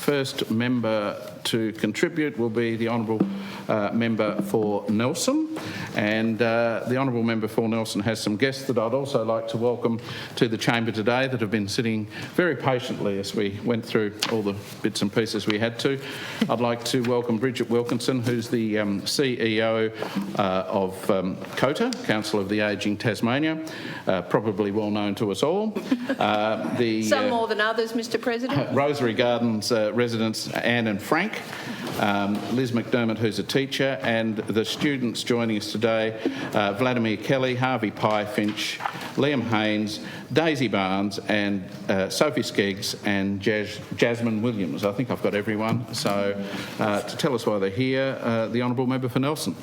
first member to contribute will be the Honourable Member for Nelson. And the Honourable Member for Nelson has some guests that I'd also like to welcome to the chamber today that have been sitting very patiently as we went through all the bits and pieces we had to. I'd like to welcome Bridget Wilkinson, who's the CEO of COTA, Council of the Ageing Tasmania, probably well known to us all. Some more than others, Mr President. Rosary Gardens residents Anne and Frank, Liz McDermott, who's a teacher, and the students joining us today, Vladimir Kelly, Harvey Pye Finch, Liam Haynes, Daisy Barnes and Sophie Skeggs and Jasmine Williams. I think I've got everyone. So to tell us why they're here, the Honourable Member for Nelson.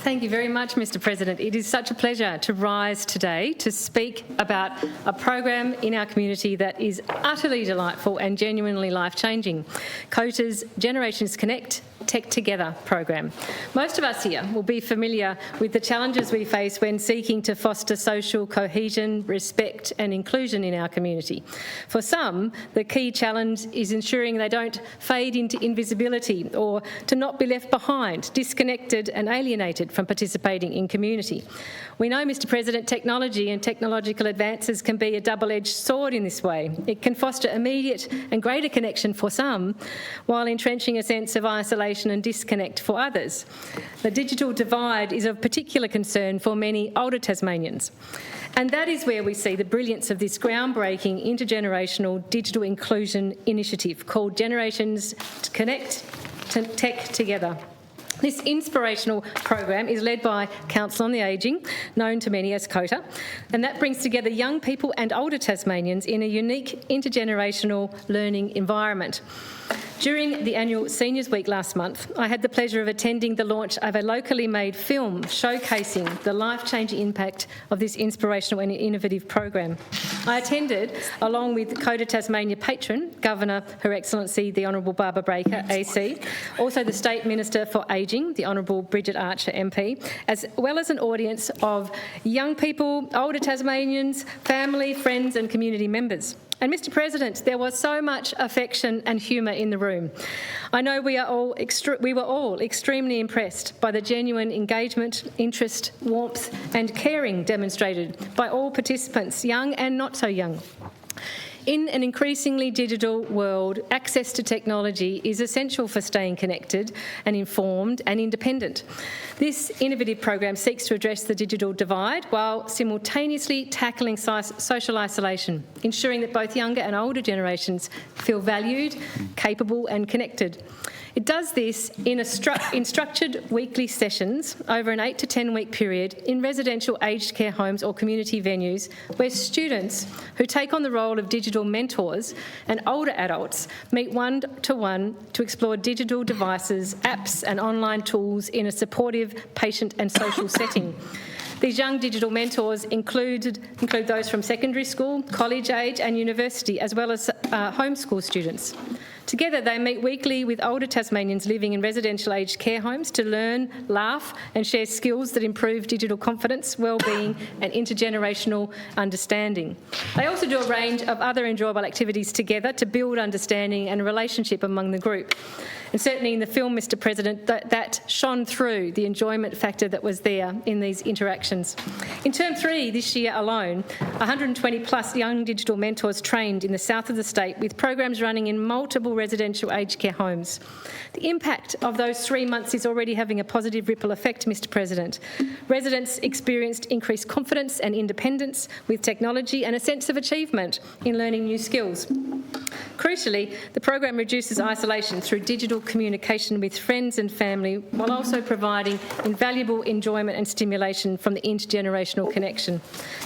Thank you very much, Mr President. It is such a pleasure to rise today to speak about a program in our community that is utterly delightful and genuinely life-changing, COTA's Generations Connect Tech Together program. Most of us here will be familiar with the challenges we face when seeking to foster social cohesion, respect and inclusion in our community. For some, the key challenge is ensuring they don't fade into invisibility or to not be left behind, disconnected and alienated from participating in community. We know, Mr President, technology and technological advances can be a double-edged sword in this way. It can foster immediate and greater connection for some, while entrenching a sense of isolation and disconnect for others. The digital divide is of particular concern for many older Tasmanians. And that is where we see the brilliance of this groundbreaking intergenerational digital inclusion initiative called Generations Connect Tech Together. This inspirational program is led by Council on the Ageing, known to many as COTA, and that brings together young people and older Tasmanians in a unique intergenerational learning environment. During the annual Seniors Week last month, I had the pleasure of attending the launch of a locally made film showcasing the life-changing impact of this inspirational and innovative program. I attended along with COTA Tasmania patron, Governor Her Excellency the Honourable Barbara Breaker, AC, also the State Minister for Ageing, the Honourable Bridget Archer, MP, as well as an audience of young people, older Tasmanians, family, friends and community members. And Mr President, there was so much affection and humour in the room. I know we were all extremely impressed by the genuine engagement, interest, warmth and caring demonstrated by all participants, young and not so young. In an increasingly digital world, access to technology is essential for staying connected and informed and independent. This innovative program seeks to address the digital divide while simultaneously tackling social isolation, ensuring that both younger and older generations feel valued, capable and connected. It does this in structured weekly sessions over an 8 to 10 week period in residential aged care homes or community venues where students who take on the role of digital mentors and older adults meet one-to-one to explore digital devices, apps and online tools in a supportive, patient and social setting. These young digital mentors include those from secondary school, college age and university, as well as homeschool students. Together, they meet weekly with older Tasmanians living in residential aged care homes to learn, laugh and share skills that improve digital confidence, wellbeing and intergenerational understanding. They also do a range of other enjoyable activities together to build understanding and relationship among the group. And certainly in the film, Mr President, that shone through the enjoyment factor that was there in these interactions. In Term 3 this year alone, 120 plus young digital mentors trained in the south of the state with programs running in multiple residential aged care homes. The impact of those 3 months is already having a positive ripple effect, Mr President. Residents experienced increased confidence and independence with technology and a sense of achievement in learning new skills. Crucially, the program reduces isolation through digital communication with friends and family while also providing invaluable enjoyment and stimulation from the intergenerational connection.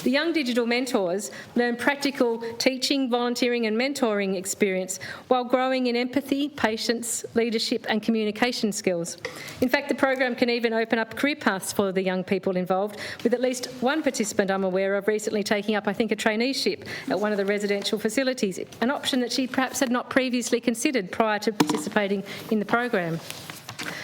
The young digital mentors learn practical teaching, volunteering and mentoring experience while growing in empathy, patience, leadership and communication skills. In fact, the program can even open up career paths for the young people involved, with at least one participant I'm aware of recently taking up, I think, a traineeship at one of the residential facilities, an option that she perhaps had not previously considered prior to participating in the program.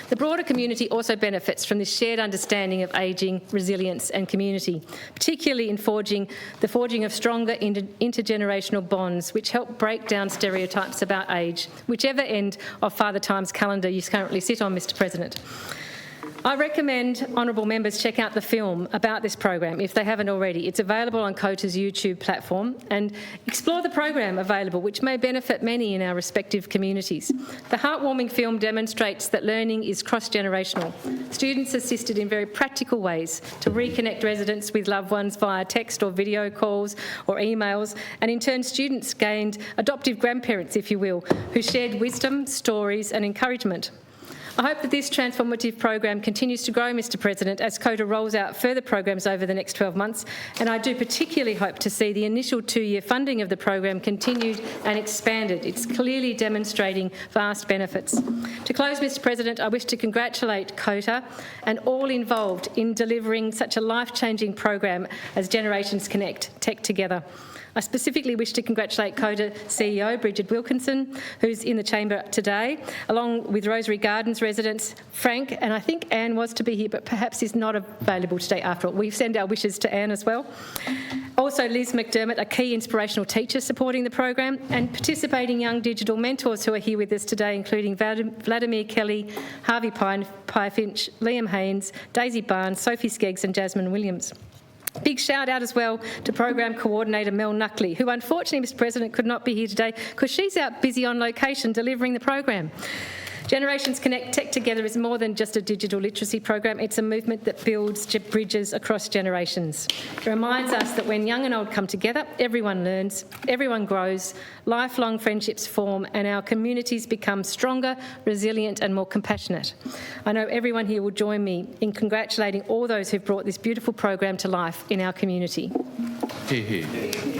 The broader community also benefits from this shared understanding of ageing, resilience and community, particularly in the forging of stronger intergenerational bonds which help break down stereotypes about age, whichever end of Father Time's calendar you currently sit on, Mr President. I recommend honourable members check out the film about this program if they haven't already. It's available on COTA's YouTube platform, and explore the program available, which may benefit many in our respective communities. The heartwarming film demonstrates that learning is cross-generational. Students assisted in very practical ways to reconnect residents with loved ones via text or video calls or emails, and in turn students gained adoptive grandparents, if you will, who shared wisdom, stories and encouragement. I hope that this transformative program continues to grow, Mr President, as COTA rolls out further programs over the next 12 months, and I do particularly hope to see the initial 2-year funding of the program continued and expanded. It's clearly demonstrating vast benefits. To close, Mr President, I wish to congratulate COTA and all involved in delivering such a life-changing program as Generations Connect, Tech Together. I specifically wish to congratulate COTA CEO Bridget Wilkinson, who's in the chamber today, along with Rosary Gardens residents, Frank, and I think Anne was to be here, but perhaps is not available today after all. We send our wishes to Anne as well. Also, Liz McDermott, a key inspirational teacher supporting the program, and participating young digital mentors who are here with us today, including Vladimir Kelly, Harvey Pyefinch, Liam Haynes, Daisy Barnes, Sophie Skeggs and Jasmine Williams. Big shout out as well to Program Coordinator Mel Nuckley, who unfortunately, Mr President, could not be here today because she's out busy on location delivering the program. Generations Connect Tech Together is more than just a digital literacy program. It's a movement that builds bridges across generations. It reminds us that when young and old come together, everyone learns, everyone grows, lifelong friendships form, and our communities become stronger, resilient and more compassionate. I know everyone here will join me in congratulating all those who've brought this beautiful program to life in our community. Hear, hear.